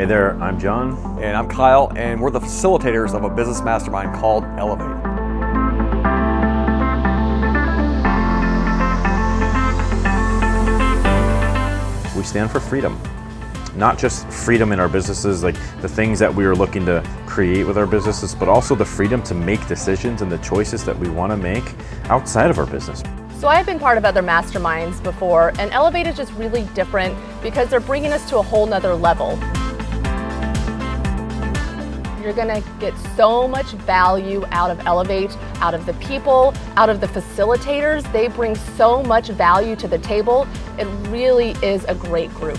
Hey there, I'm John. And I'm Kyle, and we're the facilitators of a business mastermind called Elevate. We stand for freedom. Not just freedom in our businesses, like the things that we are looking to create with our businesses, but also the freedom to make decisions and the choices that we want to make outside of our business. So I've been part of other masterminds before, and Elevate is just really different because they're bringing us to a whole nother level. You're gonna get so much value out of Elevate, out of the people, out of the facilitators. They bring so much value to the table. It really is a great group.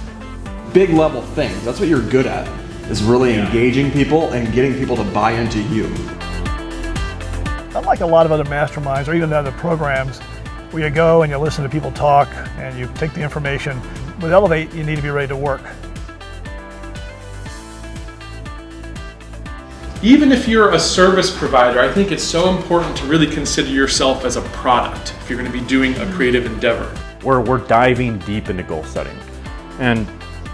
Big level things, that's what you're good at, is really engaging people and getting people to buy into you. Unlike a lot of other masterminds or even other programs, where you go and you listen to people talk and you take the information, with Elevate you need to be ready to work. Even if you're a service provider, I think it's so important to really consider yourself as a product if you're going to be doing a creative endeavor. We're diving deep into goal setting. And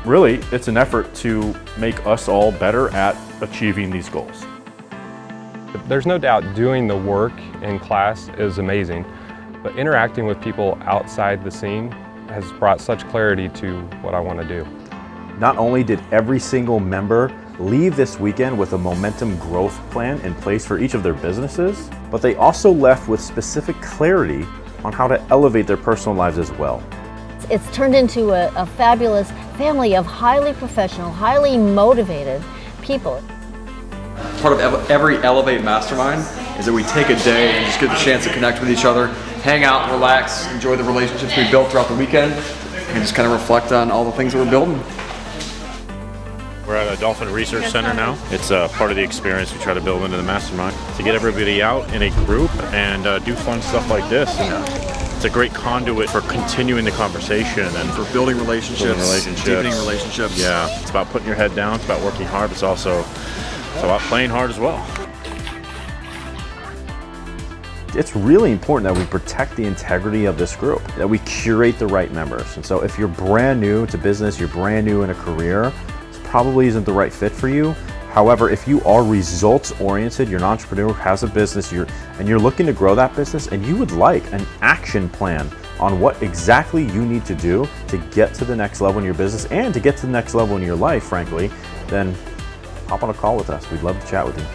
really, it's an effort to make us all better at achieving these goals. There's no doubt doing the work in class is amazing, but interacting with people outside the scene has brought such clarity to what I want to do. Not only did every single member leave this weekend with a momentum growth plan in place for each of their businesses, but they also left with specific clarity on how to elevate their personal lives as well. It's turned into a fabulous family of highly professional, highly motivated people. Part of every Elevate mastermind is that we take a day and just get the chance to connect with each other, hang out, relax, enjoy the relationships we built throughout the weekend, and just kind of reflect on all the things that we're building. We're at a Dolphin Research Center now. It's part of the experience we try to build into the mastermind to get everybody out in a group and do fun stuff like this. And it's a great conduit for continuing the conversation and For building relationships, deepening relationships. Yeah, it's about putting your head down, it's about working hard, but it's about playing hard as well. It's really important that we protect the integrity of this group, that we curate the right members. And so if you're brand new to business, you're brand new in a career, probably isn't the right fit for you. However, if you are results oriented, you're an entrepreneur who has a business, and you're looking to grow that business, and you would like an action plan on what exactly you need to do to get to the next level in your business and to get to the next level in your life, frankly, then hop on a call with us. We'd love to chat with you.